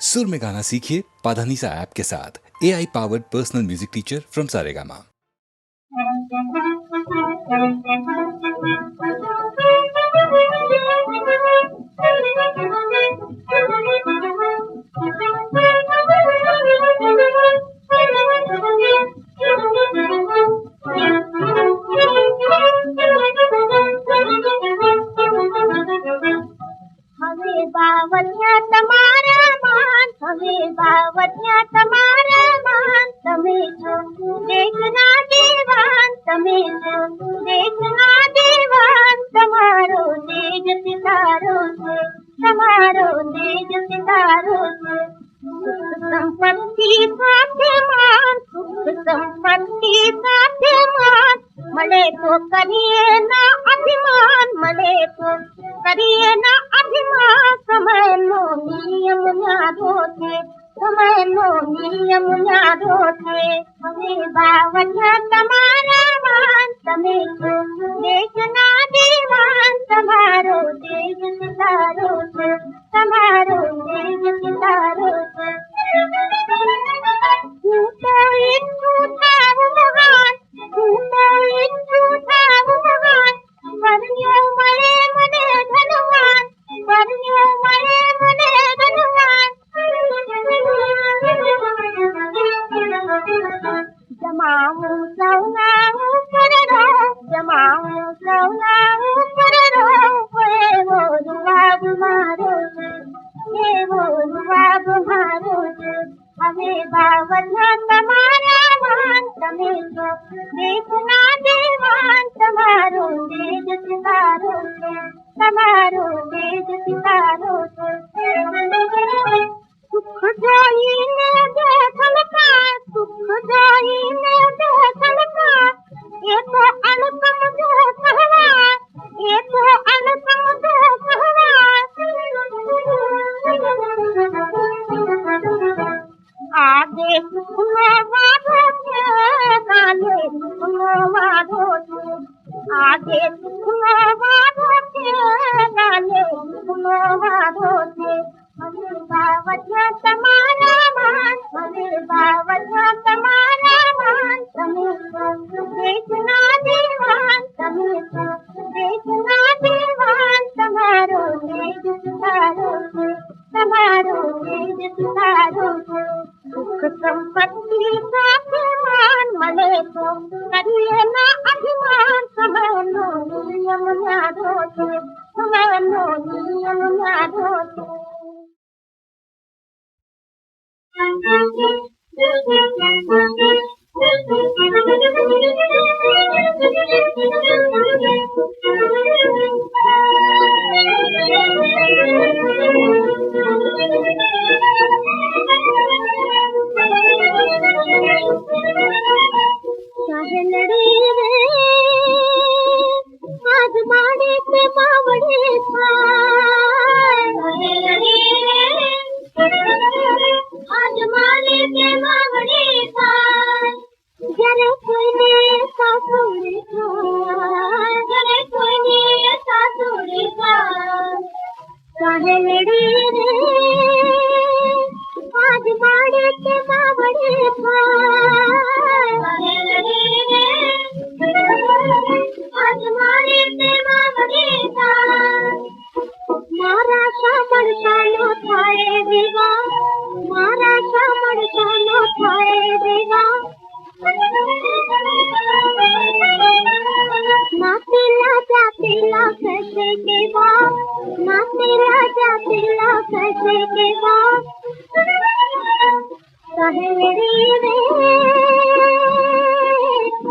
सुर में गाना सीखिए पाधानीसा ऐप के साथ। AI powered personal music teacher from Saregama. हवे बावतिया તમારા માન, હવે બાવતિયા તમારા માન, તમે છો દેશના દેવાન, તમે છો દેશના દેવાન, તમારો તેજ સિતારો છે, તમારો તેજ સિતારો છે. સંપત્તિ સાથે માન, સંપત્તિ સાથે માન, મળે તો કરીએ ના અભિમાન, મળે તો કરીએ ના અભિમાન. સમયનો નિયમ ન્યારો છે, સમયનો નિયમ ન્યારો છે. હવે બાવતિયા તમારા માન, તમે છો દેશના દેવાન, તમારો દેશ સિતારો છે, તમારો દેશ સિતારો છે. હું તો ઈચ્છું થાવું મહાન, હું તો ઈચ્છું થાવું મહાન, પરણ્યો મળે મને ધનવાન, પરણ્યો મળે મને ધનવાન. જમાવું સૌના ઉપર રહો, જમાવું સૌના ઉપર રહો, એવો જવાબ મારો છે, એવો જવાબ મારો છે. હવે બાવતિયા તમારા માન, તમે છો દેશના દેવાન, તમારો તેજ સિતારો છે, તમારો તેજ સિતારો છે. સુખ જોઈને દેખલકાર, સુખ જોઈને દેખલકાર, એ તો અણકમ દેખવાર, એ તો અણકમ દેખવાર. આજે સુખનો વાદો છે, કાલે સુખનો વાદો છે, આજે સુખનો વાદો છે, કાલે સુખનો વાદો છે. હવે બાવતિયા તમારા માન, હવે બાવતિયા તમારા માન, તમે છો દેશના દેવાન, તમે છો દેશના દેવાન, તમારો તેજ સિતારો છે, તમારો તેજ સિતારો છે. સુખ સંપત્તિ સાથે માન, મળે તો કરીએ ના અભિમાન. સમયનો નિયમ ન્યારો છે, સમયનો નિયમ ન્યારો છે. સહેલડી રે આજ માડે તે બાવડે થાય, સહેલડી રે આજ માડે તે બાવડે થાય. જ્યારે કોઈને સાસુડી થાય, જ્યારે કોઈને સાસુડી થાય, સહેલડી રે આજ માડે તે બાવડે થાય, સહેલડી રે આજ માડે તે બાવડે થાય. મારા શામળશાનો થાય વિવાહ, મારા શામળશાનો થાય વિવાહ, નાતીલા જાતીલા કહેશે કે વાહ, નાતીલા જાતીલા કહેશે કે વાહ. સહેલડી રે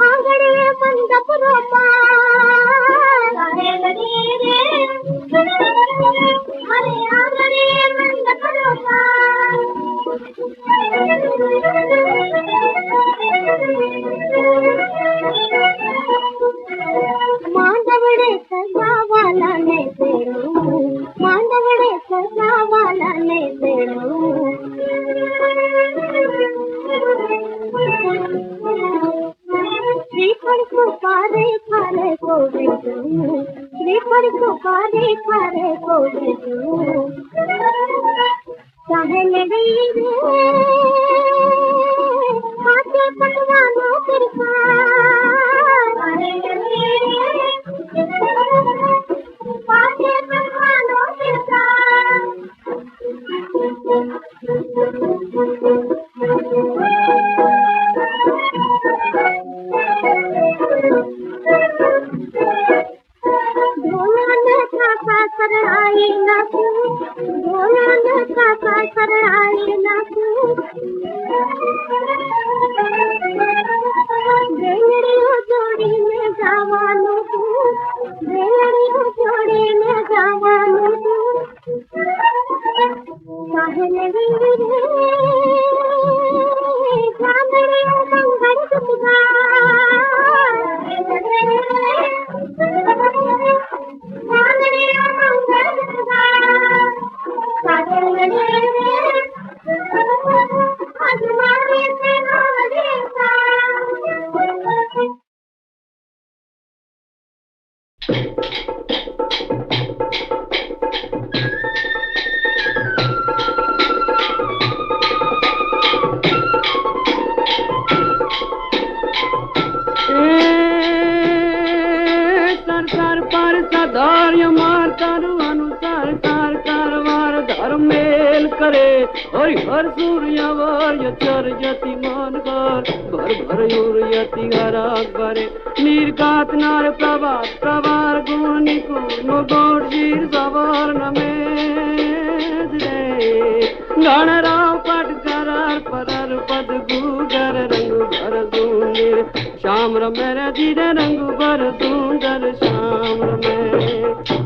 આંગણે મંડપ રોપાય, સહેલડી રે અરે આંગણે મંડપ રોપાય. માંડવડે સજાવાલાને તેડું, માંડવડે સજાવાલાને તેડું. શ્રીફળ સુપારે ખારે सर पर सदार्य मार कर अनुसार कार कारवार धर्म मेल करे और हर सूर्य वर्य चर यति मान कर भर भर युर्यति हराक भरे निर्गात नार प्रभात प्रवार गुणी कुर्म गोड शीर सवार नमेज रे गणराव पट करार परर पद गुगर रंग भर सुंदर श्याम रमेर धीरे रंग भर सुंदर श्याम रमेर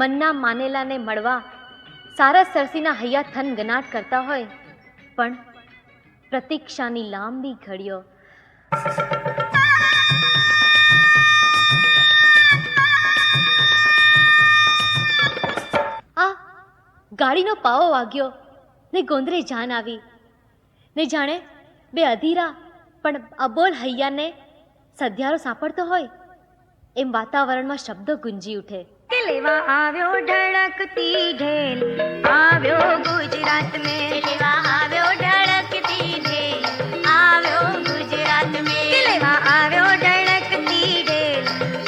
મનના માનેલાને મળવા સારસ સરસીના હૈયા થન ગનાટ કરતા હોય, પણ પ્રતીક્ષાની લાંબી ઘડીઓ આ ગાડીનો પાવો વાગ્યો ને ગોંદરે જાન આવી ને જાણે બે અધીરા પણ અબોલ હૈયાને સધ્યારો સાંપડતો હોય એમ વાતાવરણમાં શબ્દો ગુંજી ઉઠે. લેવા આવ્યો ઢળકતી ઢેલ, આવ્યો ગુજરાત મેં. લેવા આવ્યો ઢળકતી ઢેલ, આવ્યો ગુજરાત મેં. લેવા આવ્યો ઢળકતી ઢેલ,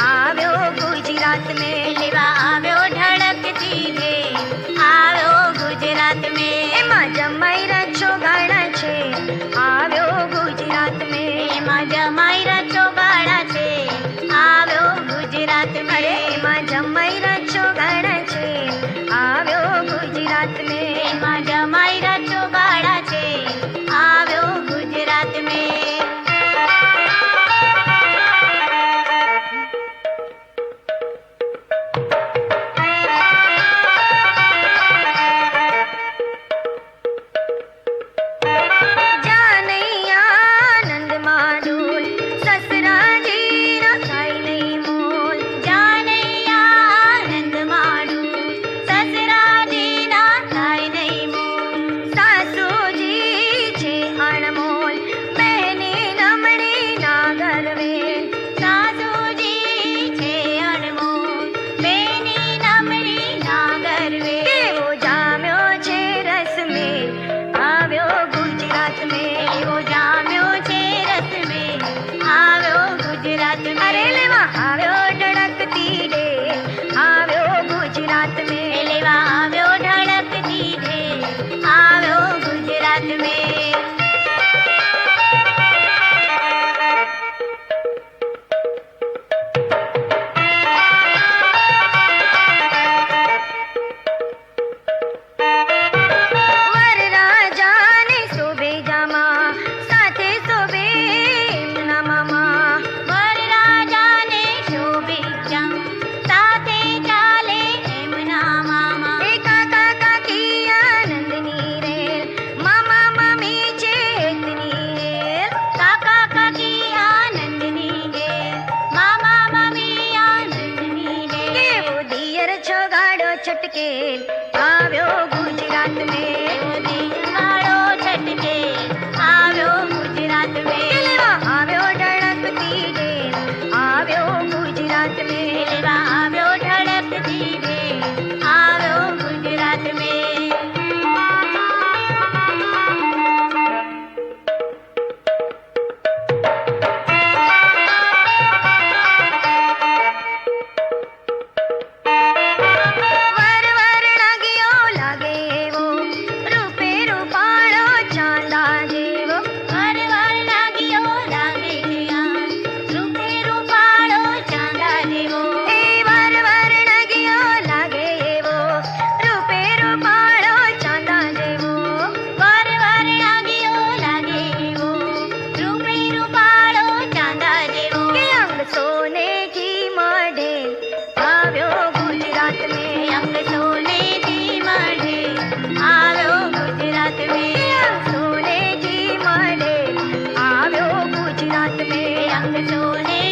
આવ્યો ગુજરાત મેં. લેવા આવ્યો ઢળકતી ઢેલ, આવ્યો ગુજરાત મેં. એમાં જમાઈ રચો ગાણા છે, આવ્યો ગુજરાત મેં. એમાં જમાઈ રચો ગાણા છે, આવ્યો ગુજરાત મેં. અરે એમાં જમાઈ રચો ગાણા છે, આવ્યો ગુજરાત મેં. એમાં જમાઈ રચો ગાણા છે, આવ્યો ગુજરાત મેં. છટકેલ આવ્યો ગુજરાત મેં. દિવાળો છટકેલ આવ્યો ગુજરાત મેં. લેવા આવ્યો ઢળકતી ઢેલ, આવ્યો ગુજરાત મેં. લેવા આવ્યો ઢળકતી ઢેલ, આવ્યો ગુજરાત મેં. સોને